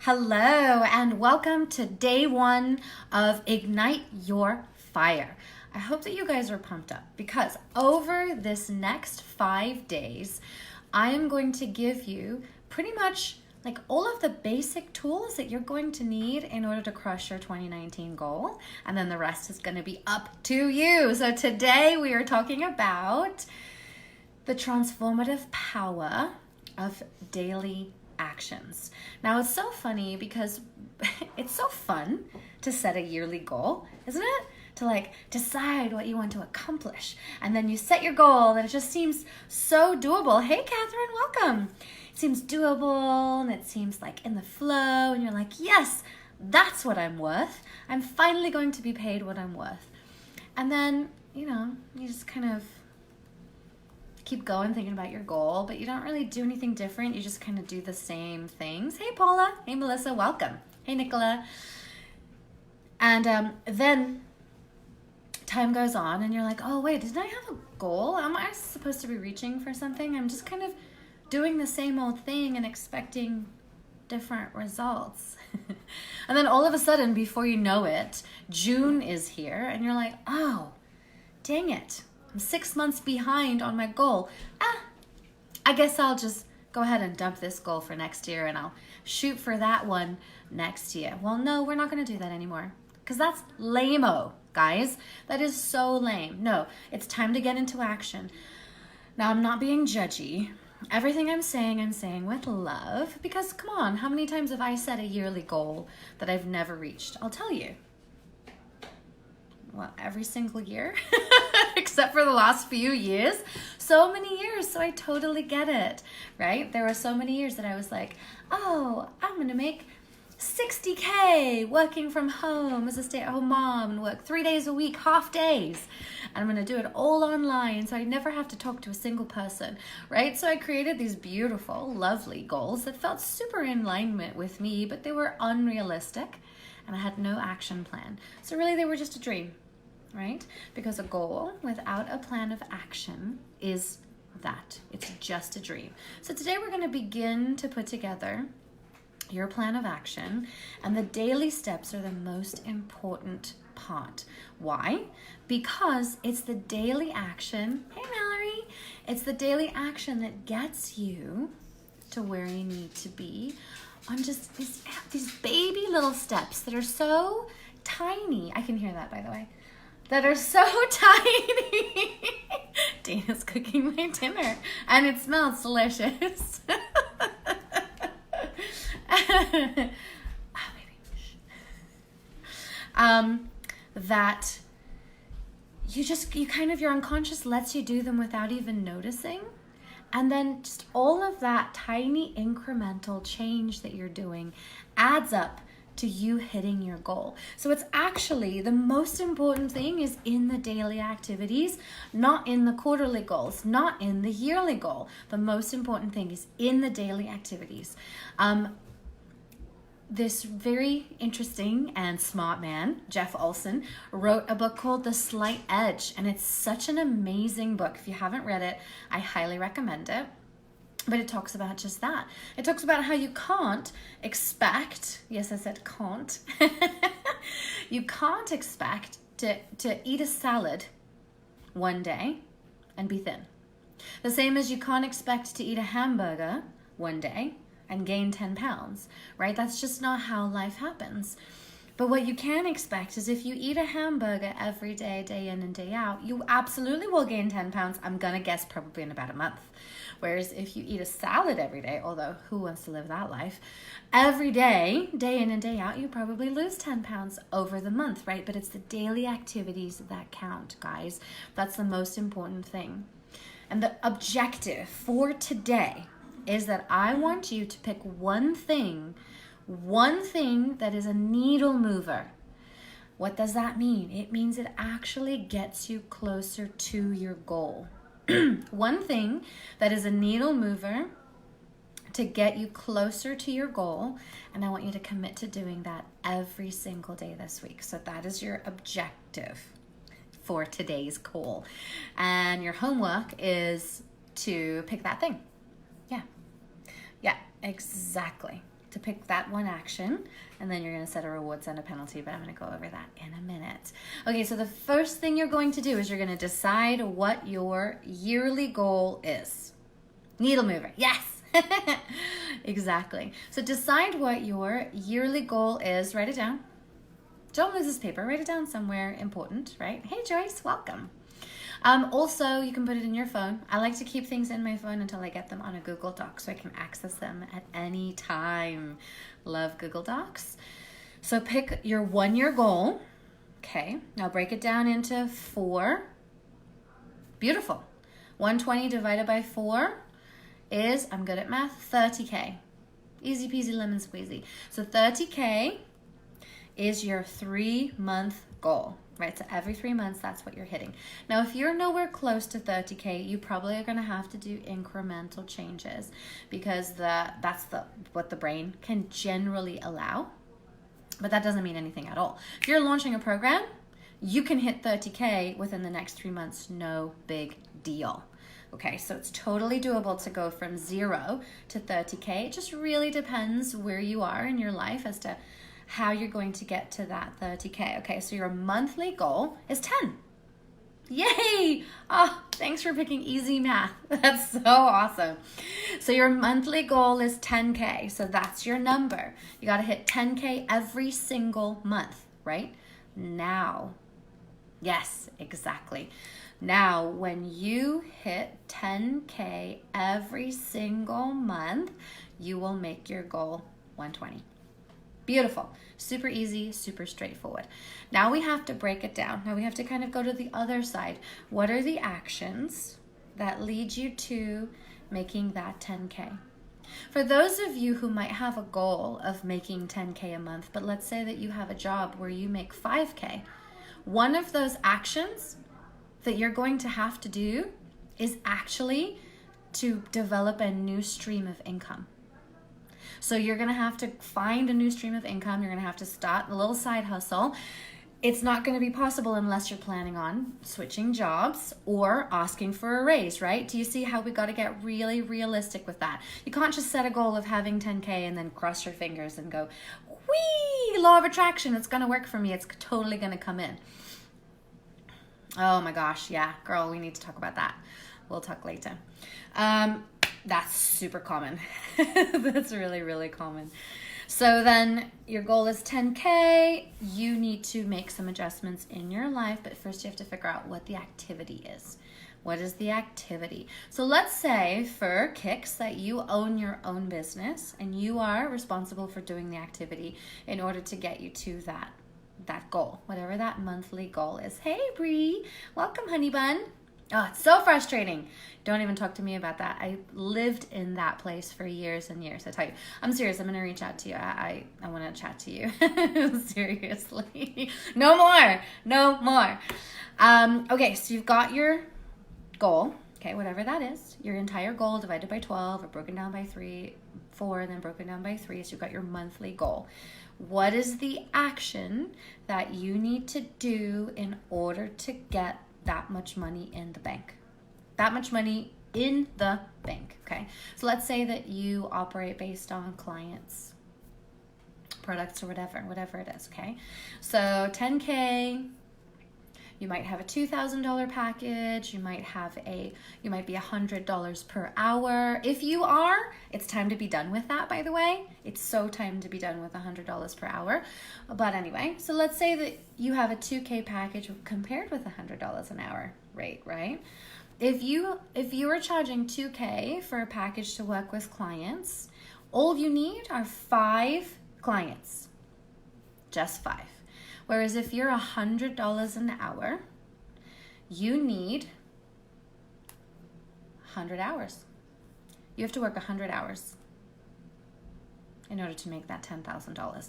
Hello and welcome to day one of Ignite Your Fire. I hope that you guys are pumped up because over this next 5 days, I am going to give you pretty much like all of the basic tools that you're going to need in order to crush your 2019 goal. And then the rest is going to be up to you. So today we are talking about the transformative power of daily actions. Now it's so funny because it's so fun to set a yearly goal, isn't it? To like decide what you want to accomplish, and then you set your goal and it just seems so doable. Hey Catherine, welcome. It seems doable and it seems like in the flow and you're like, yes, that's what I'm worth. I'm finally going to be paid what I'm worth. And then, you just kind of keep going thinking about your goal, but you don't really do anything different. You just kind of do the same things. Hey Paula, hey Melissa, welcome. Hey Nicola. And then time goes on and you're like, oh wait, didn't I have a goal? Am I supposed to be reaching for something? I'm just kind of doing the same old thing and expecting different results. And then all of a sudden, before you know it, June is here and you're like, oh, dang it. I'm 6 months behind on my goal. I guess I'll just go ahead and dump this goal for next year and I'll shoot for that one next year. Well, no, we're not going to do that anymore because that's lame-o, guys. That is so lame. No, it's time to get into action. Now, I'm not being judgy. Everything I'm saying with love because come on, how many times have I set a yearly goal that I've never reached? I'll tell you. Well, every single year, except for the last few years. So many years, so I totally get it, right? There were so many years that I was like, oh, I'm gonna make 60K working from home as a stay-at-home mom and work 3 days a week, half days. And I'm gonna do it all online so I never have to talk to a single person, right? So I created these beautiful, lovely goals that felt super in alignment with me, but they were unrealistic and I had no action plan. So really they were just a dream. Right? Because a goal without a plan of action is that. It's just a dream. So today we're going to begin to put together your plan of action, and the daily steps are the most important part. Why? Because it's the daily action. Hey Mallory! It's the daily action that gets you to where you need to be on just these baby little steps that are so tiny. I can hear that, by the way. That are so tiny. Dana's cooking my dinner and it smells delicious. That your unconscious lets you do them without even noticing. And then just all of that tiny incremental change that you're doing adds up to you hitting your goal. So it's actually the most important thing is in the daily activities, not in the quarterly goals, not in the yearly goal. The most important thing is in the daily activities. This very interesting and smart man, Jeff Olson, wrote a book called The Slight Edge, and it's such an amazing book. If you haven't read it, I highly recommend it. But it talks about just that. It talks about how you can't expect, yes, I said can't, you can't expect to eat a salad one day and be thin. The same as you can't expect to eat a hamburger one day and gain 10 pounds, right? That's just not how life happens. But what you can expect is if you eat a hamburger every day, day in and day out, you absolutely will gain 10 pounds. I'm going to guess probably in about a month. Whereas if you eat a salad every day, although who wants to live that life? Every day, day in and day out, you probably lose 10 pounds over the month, right? But it's the daily activities that count, guys. That's the most important thing. And the objective for today is that I want you to pick one thing that is a needle mover. What does that mean? It means it actually gets you closer to your goal. One thing that is a needle mover to get you closer to your goal, and I want you to commit to doing that every single day this week. So that is your objective for today's goal. And your homework is to pick that thing. Yeah, exactly. to pick that one action, and then you're going to set a rewards and a penalty, but I'm going to go over that in a minute. Okay, so the first thing you're going to do is you're going to decide what your yearly goal is. Needle mover, yes! Exactly. So decide what your yearly goal is. Write it down. Don't lose this paper. Write it down somewhere important, right? Hey, Joyce, welcome. Also, you can put it in your phone. I like to keep things in my phone until I get them on a Google Doc so I can access them at any time. Love Google Docs. So pick your 1 year goal. Okay, now break it down into 4. Beautiful. 120 divided by 4 is, I'm good at math, 30K. Easy peasy lemon squeezy. So 30K is your 3-month goal. Right, so every 3 months, that's what you're hitting. Now, if you're nowhere close to 30K, you probably are going to have to do incremental changes because that's what the brain can generally allow, but that doesn't mean anything at all. If you're launching a program, you can hit 30K within the next 3 months, no big deal. Okay, so it's totally doable to go from 0 to 30K. It just really depends where you are in your life as to how you're going to get to that 30K. Okay, so your monthly goal is 10. Yay! Oh, thanks for picking easy math. That's so awesome. So your monthly goal is 10K. So that's your number. You got to hit 10K every single month, right? Now. Yes, exactly. Now, when you hit 10K every single month, you will make your goal 120. Beautiful. Super easy, super straightforward. Now we have to break it down. Now we have to kind of go to the other side. What are the actions that lead you to making that 10K? For those of you who might have a goal of making 10K a month, but let's say that you have a job where you make 5K, one of those actions that you're going to have to do is actually to develop a new stream of income. So you're going to have to find a new stream of income. You're going to have to start a little side hustle. It's not going to be possible unless you're planning on switching jobs or asking for a raise, right? Do you see how we got to get really realistic with that? You can't just set a goal of having 10K and then cross your fingers and go, whee, law of attraction, it's going to work for me. It's totally going to come in. Oh my gosh, yeah, girl, we need to talk about that. We'll talk later. That's super common. That's really, really common. So then your goal is 10K. You need to make some adjustments in your life, but first you have to figure out what the activity is. What is the activity? So let's say for kicks that you own your own business and you are responsible for doing the activity in order to get you to that goal, whatever that monthly goal is. Hey, Bree, welcome, honey bun. Oh, it's so frustrating. Don't even talk to me about that. I lived in that place for years and years. I tell you, I'm serious. I'm going to reach out to you. I want to chat to you. Seriously. No more. Okay, so you've got your goal. Okay, whatever that is. Your entire goal divided by 12 or broken down by 4, and then broken down by 3. So you've got your monthly goal. What is the action that you need to do in order to get that much money in the bank? That much money in the bank, okay? So let's say that you operate based on clients, products, or whatever it is, okay? So 10K, you might have a $2,000 package, you might be $100 per hour. If you are, it's time to be done with that, by the way. It's so time to be done with $100 per hour. But anyway, so let's say that you have a 2K package compared with $100 an hour rate, right? If you are charging 2K for a package to work with clients, all you need are 5 clients, just 5. Whereas if you're $100 an hour, you need 100 hours. You have to work 100 hours in order to make that $10,000.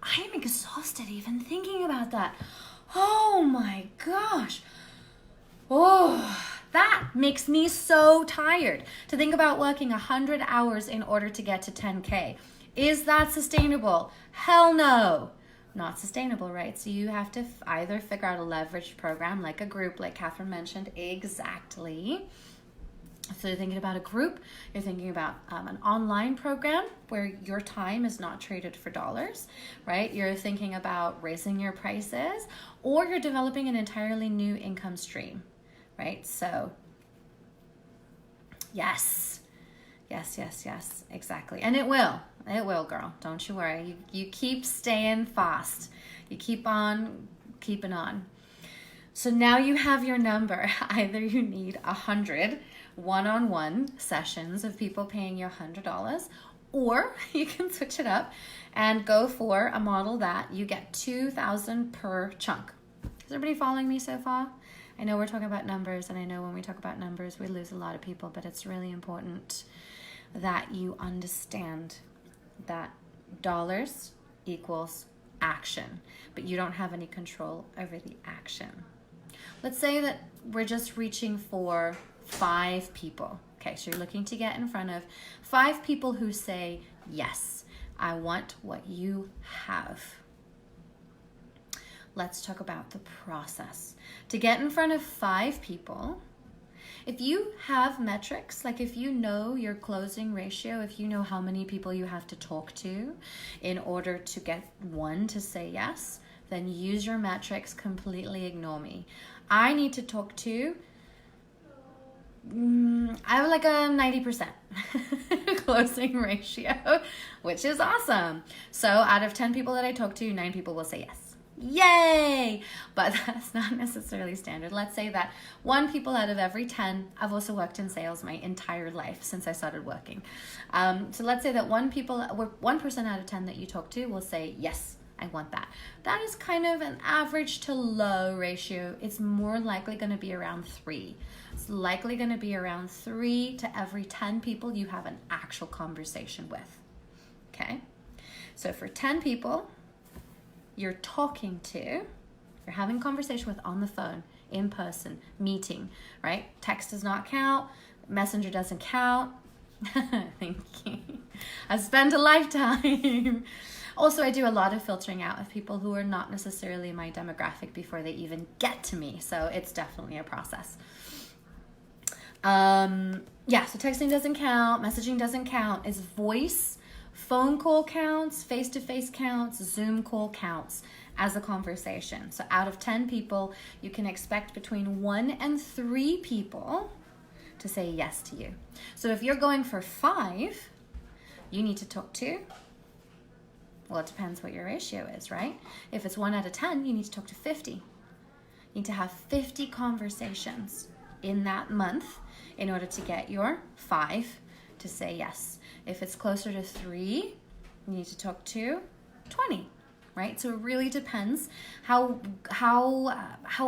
I am exhausted even thinking about that. Oh my gosh. Oh, that makes me so tired to think about working 100 hours in order to get to 10K. Is that sustainable? Hell no. Not sustainable, right? So you have to either figure out a leveraged program like a group, like Catherine mentioned, exactly, So you're thinking about a group, you're thinking about an online program where your time is not traded for dollars, right? You're thinking about raising your prices, or you're developing an entirely new income stream, right? So yes, exactly. And it will, girl. Don't you worry. You keep staying fast. You keep on keeping on. So now you have your number. Either you need 100 one-on-one sessions of people paying you $100, or you can switch it up and go for a model that you get $2,000 per chunk. Is everybody following me so far? I know we're talking about numbers, and I know when we talk about numbers, we lose a lot of people, but it's really important that you understand that dollars equals action, but you don't have any control over the action. Let's say that we're just reaching for 5 people. Okay, so you're looking to get in front of 5 people who say, yes, I want what you have. Let's talk about the process. To get in front of 5 people, if you have metrics, like if you know your closing ratio, if you know how many people you have to talk to in order to get one to say yes, then use your metrics, completely ignore me. I need to talk to, I have like a 90% closing ratio, which is awesome. So out of 10 people that I talk to, 9 people will say yes. Yay! But that's not necessarily standard. Let's say that 1 people out of every 10, I've also worked in sales my entire life since I started working. So let's say that 1% out of 10 that you talk to will say, yes, I want that. That is kind of an average to low ratio. It's more likely going to be around 3. It's likely going to be around 3 to every 10 people you have an actual conversation with. Okay? So for 10 people you're talking to, you're having a conversation with on the phone, in person, meeting, right? Text does not count. Messenger doesn't count. Thank you. I've spent a lifetime. Also, I do a lot of filtering out of people who are not necessarily my demographic before they even get to me. So it's definitely a process. So texting doesn't count. Messaging doesn't count. It's voice. Phone call counts, face-to-face counts, Zoom call counts as a conversation. So out of 10 people, you can expect between 1 and 3 people to say yes to you. So if you're going for 5, you need to talk to, well, it depends what your ratio is, right? If it's 1 out of 10, you need to talk to 50. You need to have 50 conversations in that month in order to get your 5 to say yes. If it's closer to 3, you need to talk to 20, right? So it really depends. How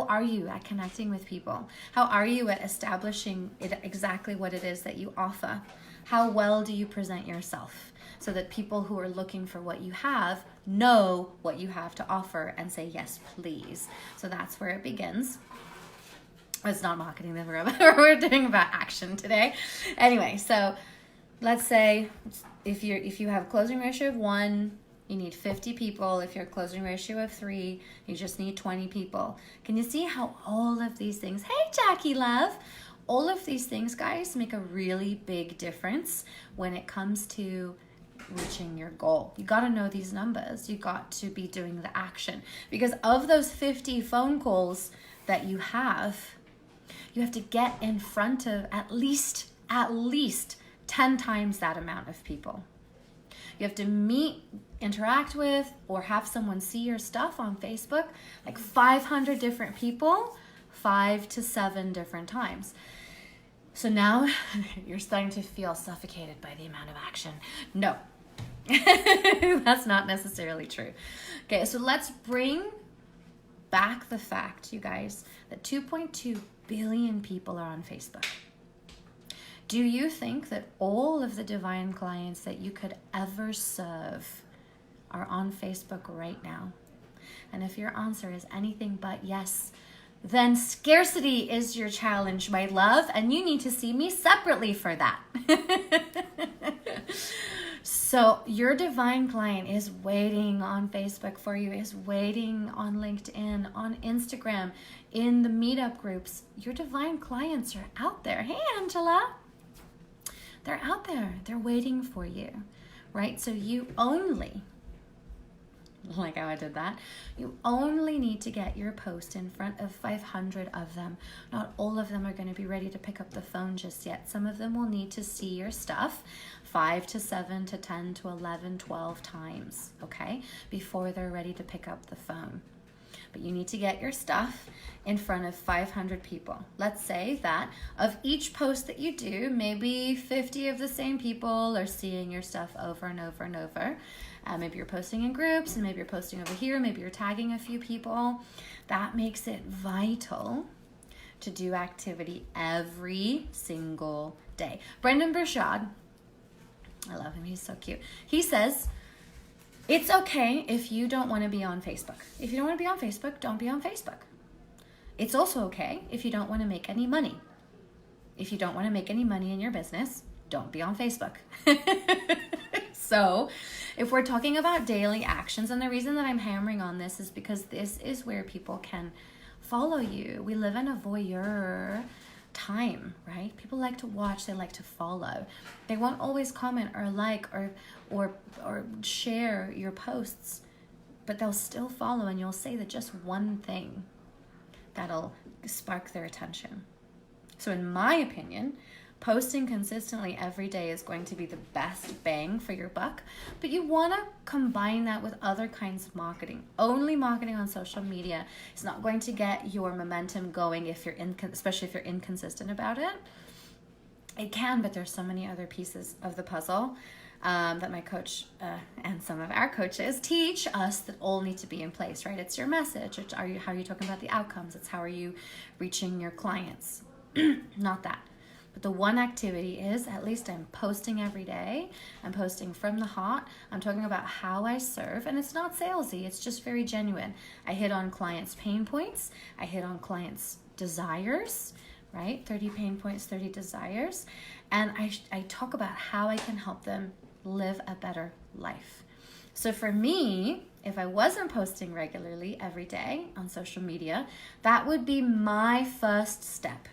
are you at connecting with people? How are you at establishing exactly what it is that you offer? How well do you present yourself so that people who are looking for what you have know what you have to offer and say, yes, please. So that's where it begins. It's not marketing that we're doing about action today. Anyway, so let's say if you have a closing ratio of 1, you need 50 people. If you're a closing ratio of 3, you just need 20 people. Can you see how all of these things, hey Jackie love, all of these things, guys, make a really big difference when it comes to reaching your goal. You got to know these numbers. You got to be doing the action, because of those 50 phone calls that you have to get in front of at least 10 times that amount of people. You have to meet, interact with, or have someone see your stuff on Facebook, like 500 different people, 5 to 7 different times. So now you're starting to feel suffocated by the amount of action. No, that's not necessarily true. Okay, so let's bring back the fact, you guys, that 2.2 billion people are on Facebook. Do you think that all of the divine clients that you could ever serve are on Facebook right now? And if your answer is anything but yes, then scarcity is your challenge, my love, and you need to see me separately for that. So your divine client is waiting on Facebook for you, is waiting on LinkedIn, on Instagram, in the meetup groups. Your divine clients are out there. Hey, Angela. they're out there. They're waiting for you, right? So you only, like how I did that, you only need to get your post in front of 500 of them. Not all of them are going to be ready to pick up the phone just yet. Some of them will need to see your stuff 5 to 7 to 10 to 11, 12 times, okay, before they're ready to pick up the phone. But you need to get your stuff in front of 500 people. Let's say that of each post that you do, maybe 50 of the same people are seeing your stuff over and over and over. Maybe you're posting in groups, and maybe you're posting over here, maybe you're tagging a few people. That makes it vital to do activity every single day. Brendan Burchard, I love him, he's so cute. He says, it's okay if you don't want to be on Facebook. If you don't want to be on Facebook, don't be on Facebook. It's also okay if you don't want to make any money. If you don't want to make any money in your business, don't be on Facebook. So if we're talking about daily actions, and the reason that I'm hammering on this is because this is where people can follow you. We live in a voyeur time, right? People like to watch, they like to follow. They won't always comment or like or share your posts, but they'll still follow, and you'll say that just one thing that'll spark their attention. So in my opinion, posting consistently every day is going to be the best bang for your buck, but you want to combine that with other kinds of marketing. Only marketing on social media is not going to get your momentum going if you're especially if you're inconsistent about it. It can, but there's so many other pieces of the puzzle that my coach and some of our coaches teach us that all need to be in place, right? It's your message. It's how are you talking about the outcomes? It's how are you reaching your clients? Not that. But the one activity is, at least I'm posting every day. I'm posting from the heart. I'm talking about how I serve, and it's not salesy. It's just very genuine. I hit on clients' pain points. I hit on clients' desires, right? 30 pain points, 30 desires. And I talk about how I can help them live a better life. So for me, if I wasn't posting regularly every day on social media, that would be my first step.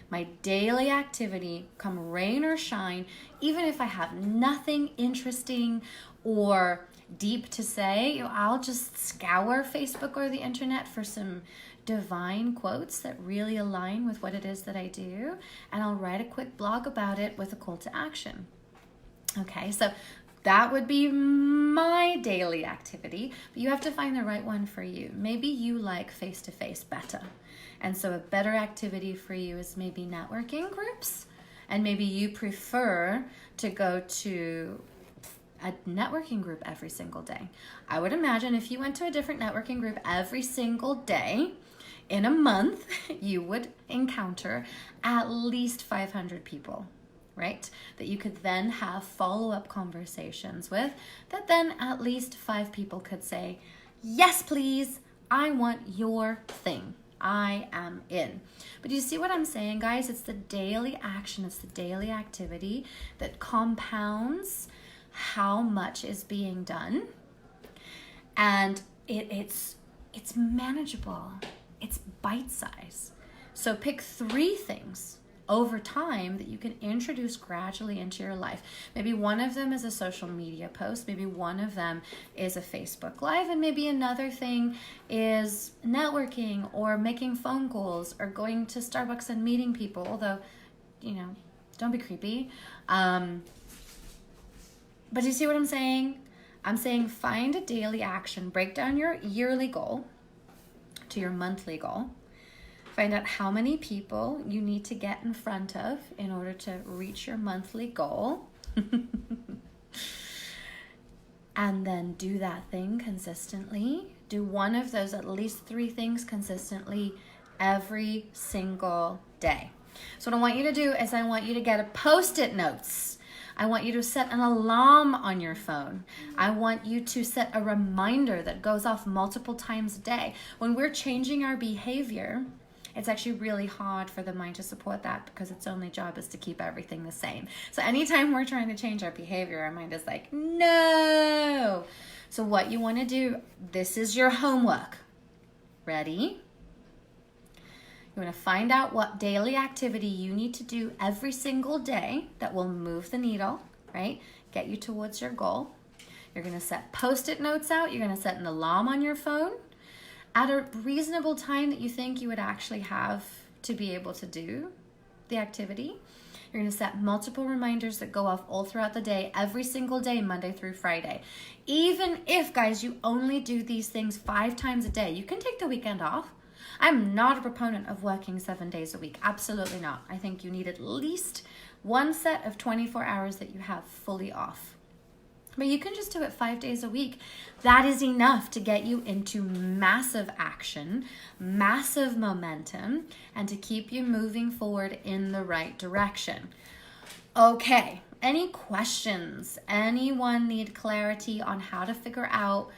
My daily activity, come rain or shine, even if I have nothing interesting or deep to say, I'll just scour Facebook or the internet for some divine quotes that really align with what it is that I do, and I'll write a quick blog about it with a call to action. Okay, so that would be my daily activity, but you have to find the right one for you. Maybe you like face-to-face better. And so a better activity for you is maybe networking groups, and maybe you prefer to go to a networking group every single day. I would imagine if you went to a different networking group every single day, in a month, you would encounter at least 500 people, right? That you could then have follow-up conversations with, that then at least 5 people could say, yes, please, I want your thing. I am in. But you see what I'm saying, guys? It's the daily action, it's the daily activity that compounds how much is being done. And it's manageable. It's bite size. So pick 3 things over time that you can introduce gradually into your life. Maybe one of them is a social media post, maybe one of them is a Facebook Live, and maybe another thing is networking or making phone calls or going to Starbucks and meeting people, although, don't be creepy. But you see what I'm saying? I'm saying find a daily action, break down your yearly goal to your monthly goal. Find out how many people you need to get in front of in order to reach your monthly goal. And then do that thing consistently. Do one of those, at least 3 things consistently every single day. So what I want you to do is I want you to get a Post-it notes. I want you to set an alarm on your phone. I want you to set a reminder that goes off multiple times a day. When we're changing our behavior, it's actually really hard for the mind to support that because its only job is to keep everything the same. So anytime we're trying to change our behavior, our mind is like, no. So what you want to do, this is your homework. Ready? You want to find out what daily activity you need to do every single day that will move the needle, right? Get you towards your goal. You're going to set Post-it notes out. You're going to set an alarm on your phone at a reasonable time that you think you would actually have to be able to do the activity. You're going to set multiple reminders that go off all throughout the day, every single day, Monday through Friday. Even if, guys, you only do these things 5 times a day, you can take the weekend off. I'm not a proponent of working 7 days a week. Absolutely not. I think you need at least one set of 24 hours that you have fully off. But you can just do it 5 days a week. That is enough to get you into massive action, massive momentum, and to keep you moving forward in the right direction. Okay, any questions? Anyone need clarity on how to figure out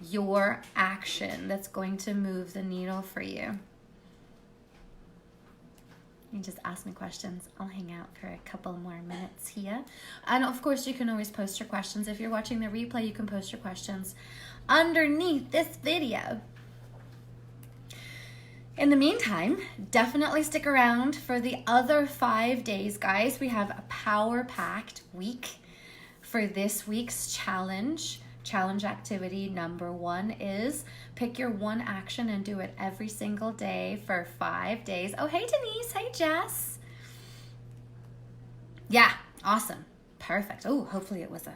your action that's going to move the needle for you? You can just ask me questions. I'll hang out for a couple more minutes here. And of course, you can always post your questions. If you're watching the replay, you can post your questions underneath this video. In the meantime, definitely stick around for the other 5 days, guys. We have a power-packed week for this week's challenge. Challenge activity number 1 is pick your one action and do it every single day for 5 days. Oh, hey, Denise. Hey, Jess. Yeah, awesome. Perfect. Oh, hopefully it was a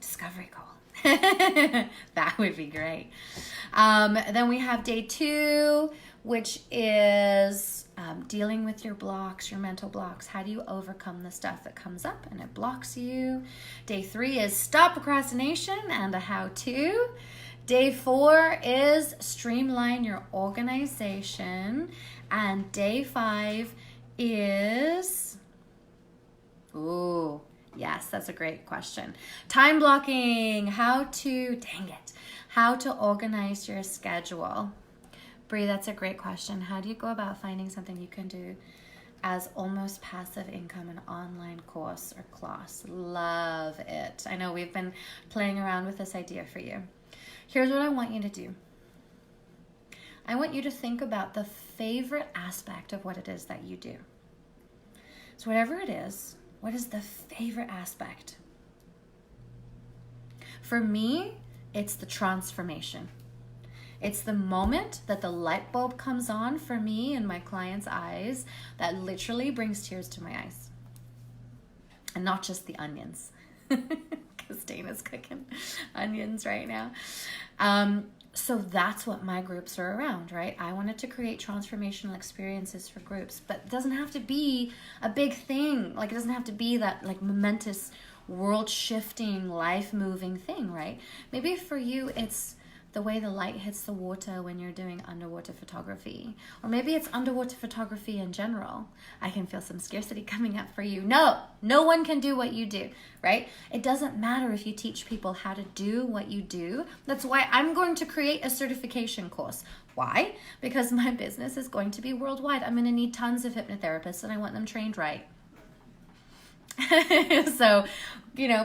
discovery call. That would be great. Then we have day 2, which is dealing with your blocks, your mental blocks. How do you overcome the stuff that comes up and it blocks you? Day 3 is stop procrastination and a how-to. Day 4 is streamline your organization. And day 5 is... Ooh, yes, that's a great question. Time blocking, how to organize your schedule. Bree, that's a great question. How do you go about finding something you can do as almost passive income, an online course or class? Love it. I know we've been playing around with this idea for you. Here's what I want you to do. I want you to think about the favorite aspect of what it is that you do. So whatever it is, what is the favorite aspect? For me, it's the transformation. It's the moment that the light bulb comes on for me and my clients' eyes that literally brings tears to my eyes. And not just the onions, because Dana's cooking onions right now. So that's what my groups are around, right? I wanted to create transformational experiences for groups, but it doesn't have to be a big thing. Like, it doesn't have to be that like momentous, world-shifting, life-moving thing, right? Maybe for you, it's the way the light hits the water when you're doing underwater photography. Or maybe it's underwater photography in general. I can feel some scarcity coming up for you. No one can do what you do, right? It doesn't matter if you teach people how to do what you do. That's why I'm going to create a certification course. Why? Because my business is going to be worldwide. I'm going to need tons of hypnotherapists and I want them trained right. So,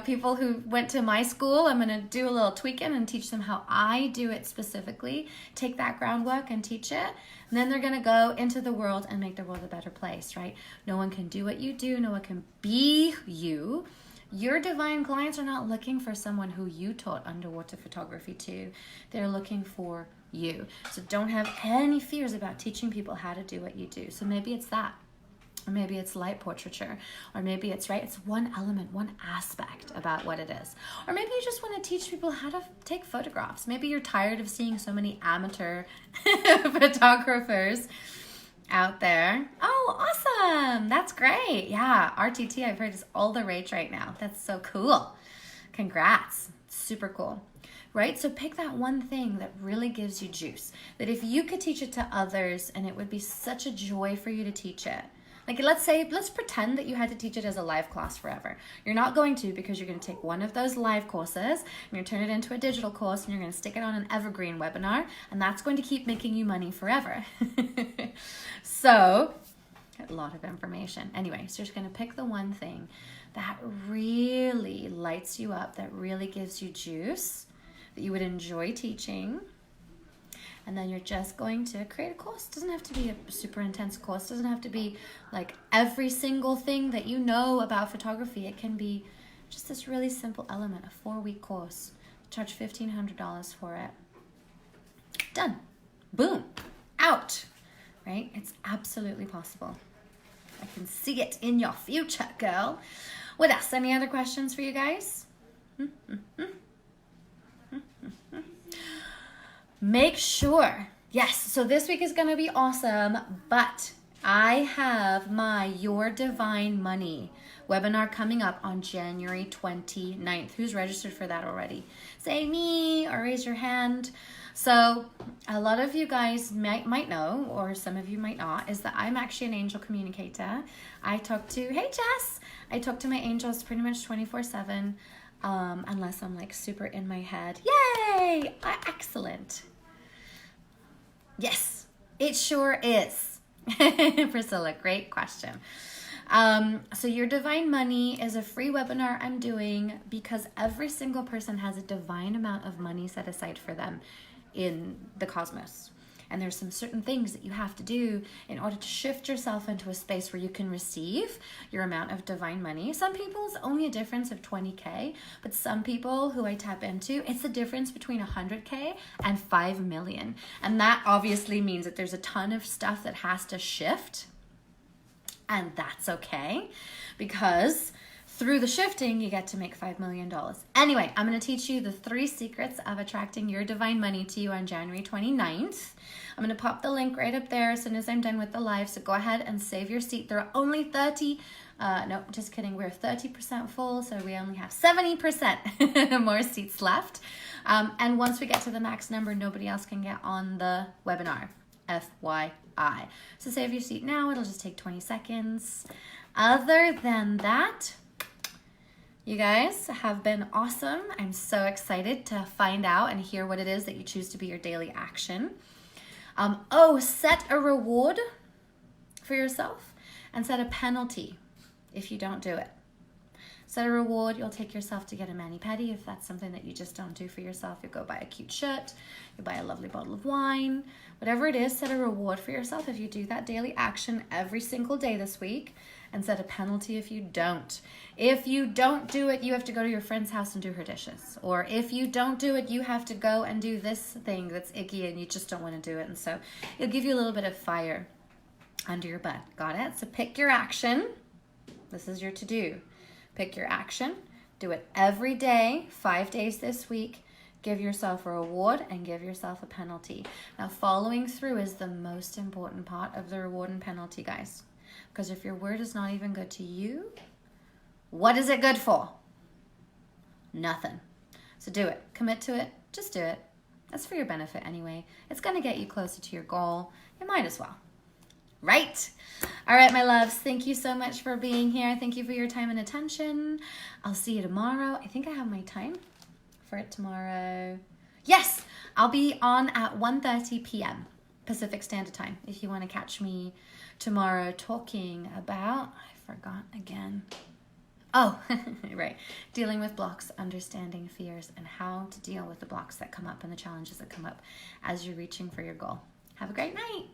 people who went to my school, I'm going to do a little tweaking and teach them how I do it specifically, take that groundwork and teach it. And then they're going to go into the world and make the world a better place, right? No one can do what you do. No one can be you. Your divine clients are not looking for someone who you taught underwater photography to. They're looking for you. So don't have any fears about teaching people how to do what you do. So maybe it's that. Or maybe it's light portraiture, or maybe it's one element, one aspect about what it is. Or maybe you just want to teach people how to take photographs. Maybe you're tired of seeing so many amateur photographers out there. Oh, awesome. That's great. Yeah, RTT, I've heard, is all the rage right now. That's so cool. Congrats. Super cool. Right? So pick that one thing that really gives you juice, that if you could teach it to others and it would be such a joy for you to teach it. Like, let's pretend that you had to teach it as a live class forever. You're not going to, because you're going to take one of those live courses and you're going to turn it into a digital course and you're going to stick it on an evergreen webinar, and that's going to keep making you money forever. So, a lot of information. Anyway, so you're just going to pick the one thing that really lights you up, that really gives you juice, that you would enjoy teaching. And then you're just going to create a course. It doesn't have to be a super intense course. It doesn't have to be like every single thing that you know about photography. It can be just this really simple element, a 4-week course. Charge $1,500 for it. Done. Boom. Out. Right? It's absolutely possible. I can see it in your future, girl. What else? Any other questions for you guys? Make sure, yes, so this week is going to be awesome, but I have my Your Divine Money webinar coming up on January 29th. Who's registered for that already? Say me or raise your hand. So a lot of you guys might know, or some of you might not, is that I'm actually an angel communicator. I talk to, hey Jess, I talk to my angels pretty much 24/7, unless I'm like super in my head. Yay! Excellent. Yes, it sure is. Priscilla, great question. So Your Divine Money is a free webinar I'm doing because every single person has a divine amount of money set aside for them in the cosmos. And there's some certain things that you have to do in order to shift yourself into a space where you can receive your amount of divine money. Some people it's only a difference of 20K, but some people who I tap into, it's the difference between 100K and 5 million. And that obviously means that there's a ton of stuff that has to shift. And that's okay, because through the shifting, you get to make $5 million. Anyway, I'm going to teach you the 3 secrets of attracting your divine money to you on January 29th. I'm going to pop the link right up there as soon as I'm done with the live. So go ahead and save your seat. There are only 30, no, just kidding. We're 30% full, so we only have 70% more seats left. And once we get to the max number, nobody else can get on the webinar. FYI. So save your seat now. It'll just take 20 seconds. Other than that, you guys have been awesome. I'm so excited to find out and hear what it is that you choose to be your daily action. Set a reward for yourself and set a penalty if you don't do it. Set a reward, you'll take yourself to get a mani-pedi if that's something that you just don't do for yourself. You'll go buy a cute shirt, you'll buy a lovely bottle of wine, whatever it is, set a reward for yourself if you do that daily action every single day this week, and set a penalty if you don't. If you don't do it, you have to go to your friend's house and do her dishes. Or if you don't do it, you have to go and do this thing that's icky and you just don't want to do it. And so it'll give you a little bit of fire under your butt. Got it? So pick your action. This is your to-do. Pick your action. Do it every day, 5 days this week. Give yourself a reward and give yourself a penalty. Now, following through is the most important part of the reward and penalty, guys. Because if your word is not even good to you, what is it good for? Nothing. So do it. Commit to it. Just do it. That's for your benefit anyway. It's going to get you closer to your goal. You might as well. Right? All right, my loves. Thank you so much for being here. Thank you for your time and attention. I'll see you tomorrow. I think I have my time for it tomorrow. Yes, I'll be on at 1:30 p.m. Pacific Standard Time if you want to catch me tomorrow talking about, I forgot again. Oh, right. Dealing with blocks, understanding fears, and how to deal with the blocks that come up and the challenges that come up as you're reaching for your goal. Have a great night.